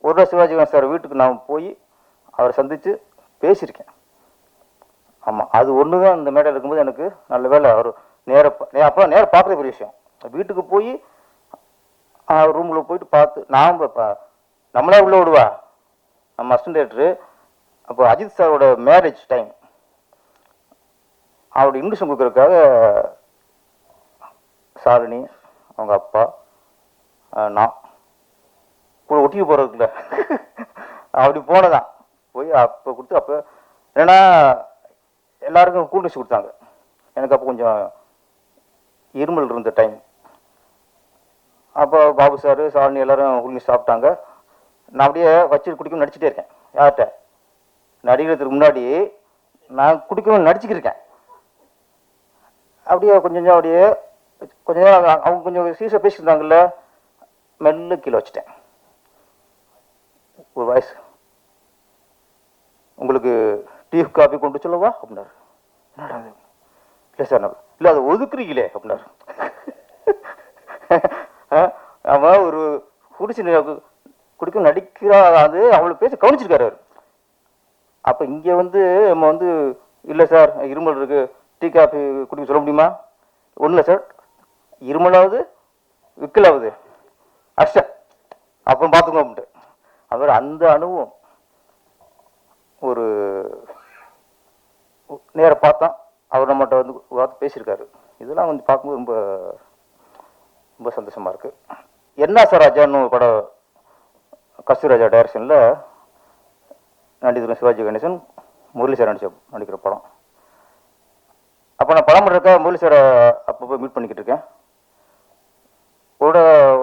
ஒரு நாள் சிவாஜி கணேசன் சார் வீட்டுக்கு நான் போய் அவரை சந்தித்து பேசியிருக்கேன். ஆமாம், அது ஒன்று தான் அந்த மேடையில் இருக்கும்போது எனக்கு நல்ல வேலை அவர் அப்போ நேராக பார்க்குற பெரிய விஷயம். வீட்டுக்கு போய் ரூமில் போயிட்டு பார்த்து நாம் நம்மளே உள்ளே விடுவா நம்ம அசிஸ்டன்ட் டைரக்டரு. அப்போ அஜித் சாரோட மேரேஜ் டைம், அவருடைய இன்விடேஷன் கொடுக்குறதுக்காக சாலினி அவங்க அப்பா நான் கூட ஒட்டிக்கு போகிறதுக்குல அப்படி போனதான் போய் அப்போ கொடுத்து. அப்போ ஏன்னா எல்லாருக்கும் கூல் ட்ரிங்க்ஸ் கொடுத்தாங்க. எனக்கு அப்போ கொஞ்சம் இருமல் இருந்த டைம். அப்போ பாபு சார் சாலினி எல்லாரும் கூல் ட்ரிங்க்ஸ் சாப்பிட்டாங்க. நான் அப்படியே வச்சு குடிக்கணும் நடிச்சுட்டே இருக்கேன். யார்கிட்ட நடிக்கிறதுக்கு முன்னாடி நான் குடிக்கணும்னு நடிச்சுக்கிருக்கேன். அப்படியே கொஞ்சம் அப்படியே கொஞ்ச நேரம் அவங்க கொஞ்சம் சீரியஸாக பேசியிருந்தாங்கல்ல, மெல்ல கீழே வச்சுட்டேன். ஒரு வாய்ஸ், உங்களுக்கு டீ காஃபி கொண்டு சொல்லவா அப்படின்னாரு. என்னடா இல்லை சார், இல்லை அதை ஒதுக்குறீங்களே அப்படின்னாரு. அவன் ஒரு குடிச்சு குடிக்க நடிக்கிறா, அது அவளுக்கு பேச கவனிச்சிருக்காரு அவர். அப்போ இங்கே வந்து நம்ம வந்து இல்லை சார் இருமல் இருக்கு, டீ காஃபி குடிக்க சொல்ல முடியுமா? ஒன்றும் இல்லை சார், இருமலாவது விக்கலாவது அஷ்டம் அப்புறம் பார்த்துக்கோ அப்படின்ட்டு. அவர் அந்த அனுபவம் ஒரு நேராக பார்த்தா அவர் நம்மகிட்ட வந்து வார்த்தை பேசியிருக்காரு. இதெல்லாம் வந்து பார்க்கும்போது ரொம்ப ரொம்ப சந்தோஷமாக இருக்குது. என்ன சார் ராஜான்னு ஒரு படம் கஸ்தூராஜா டைரக்ஷனில் நடிகர் சிவாஜி கணேசன் முரளி சார் நடிக்கிற படம். அப்போ நான் படம் பண்ணுறக்க முரளி சாரை அப்போ போய் மீட் பண்ணிக்கிட்டு இருக்கேன்.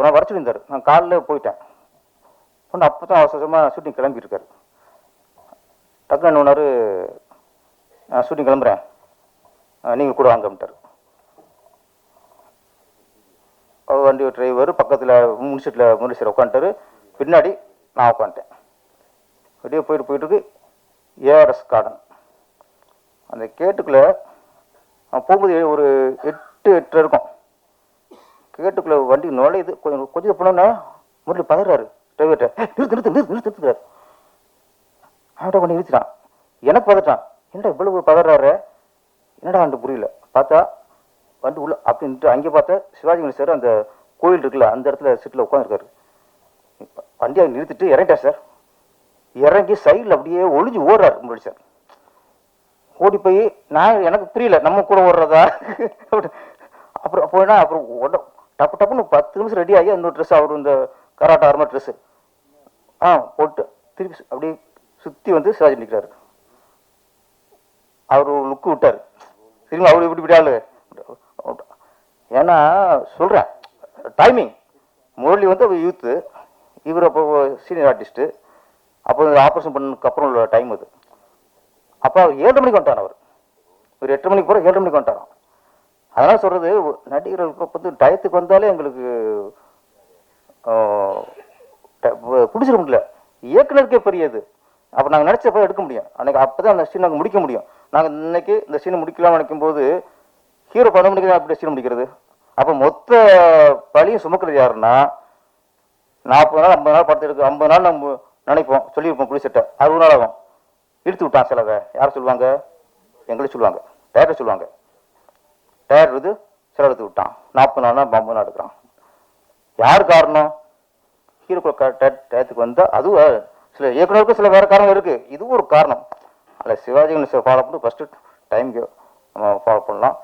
நான் வர சொல்லியிருந்தார். நான் காலையில் போயிட்டேன். பொண்ணு அப்போ தான் அவசரமாக ஷூட்டிங் கிளம்பியிருக்காரு. டக்குனு என்ன ஒன்றாரு, நான் ஷூட்டிங் கிளம்புறேன் நீங்கள் கூட வாங்கட்டார். வண்டி டிரைவர் பக்கத்தில் முன்சீட்டில் முரளி சார் உட்காந்துட்டாரு, பின்னாடி நான் உட்காந்துட்டேன். அப்படியே போயிட்டு இருக்கு ஏஆர்எஸ் கார்டன். அந்த கேட்டுக்குள்ளே போகும்போது ஒரு 8 இருக்கும். கேட்டுக்குள்ளே வண்டி நுழையுது. கொஞ்சம் போனோன்னே முரளி பதறாரு டிரைவர்கிட்ட, நிறுத்துறாரு. அவன்கிட்ட கொஞ்சம் நிறுத்திட்டான். எனக்கு பதட்டான், என்னடா இவ்வளவு பதறாரு, என்னடா அந்த புரியல. பார்த்தா வண்டி உள்ள அப்படின்ட்டு அங்கே பார்த்தா சிவாஜி கணேசன் சார் அந்த கோயில் இருக்குல்ல அந்த இடத்துல சீட்டில் உட்காந்துருக்காரு. வண்டியை நிறுத்திட்டு இறங்கிட்டார் சார். இறங்கி சைடில் அப்படியே ஒளிஞ்சு ஓடுறாரு முரளி சார். ஓடி போய் நான் எனக்கு புரியல நம்ம கூட ஓடுறதா. அப்புறம் போயினா அப்புறம் டப்பு டப்புன்னு 10 நிமிஷம் ரெடி ஆகி அந்த ட்ரெஸ் அவர் இந்த கராட்டா ஆரம்ப ட்ரெஸ்ஸு போட்டு திருப்பி அப்படியே சுற்றி வந்து சிவாஜி நிற்கிறாரு. அவர் லுக்கு விட்டார். திரும்பி அவர் இப்படி ஆளு. ஏன்னா சொல்கிறேன் டைமிங், முரளி வந்து அவர் யூத்து, இவர் அப்போ சீனியர் ஆர்டிஸ்ட்டு. அப்போ ஆப்ரேஷன் பண்ணதுக்கு அப்புறம் உள்ள டைம் அது. அப்போ அவர் 7:30 மணிக்கு வந்துட்டார். அவர் ஒரு 8 மணிக்கு போகிற 7:30 மணிக்கு வந்துட்டாராம். அதனால் சொல்கிறது நடிகர்களுக்கு வந்து டயத்துக்கு வந்தாலே எங்களுக்கு பிடிச்சிட முடியல. இயக்குனருக்கே பெரியது. அப்போ நாங்கள் நினச்சப்போ எடுக்க முடியும். அன்றைக்கி அப்போ தான் அந்த சீன் நாங்கள் முடிக்க முடியும். நாங்கள் இன்னைக்கு இந்த சீனை முடிக்கலாம்னு நினைக்கும் போது ஹீரோ 10 மணிக்கு தான் அப்படி சீன் முடிக்கிறது. அப்போ மொத்த பழியும் சுமக்கிறது யாருன்னா 40 நாள் 50 நாள் படத்தை எடுக்க 50 நாள் நம்ம நினைப்போம், சொல்லியிருப்போம் புளிசட்டை 60 நாள் ஆகும். இழுத்து விட்டான் செலவை. யார் சொல்லுவாங்க? எங்களே சொல்லுவாங்க, டேரக்டர் சொல்லுவாங்க. டேரக்டர் இது செலவு எடுத்து விட்டான், 40 நாள்னா 50 நாள் எடுக்கிறான். யார் காரணம்? ஹீரோக்குள்ள டயத்துக்கு வந்தால் அதுவும் சில இயக்குனருக்கும் சில வேறு காரணம் இருக்குது. இதுவும் ஒரு காரணம். அதில் சிவாஜி கணேசன் ஃபாலோ பண்ணி ஃபஸ்ட்டு டைமுக்கு நம்ம ஃபாலோ பண்ணலாம்.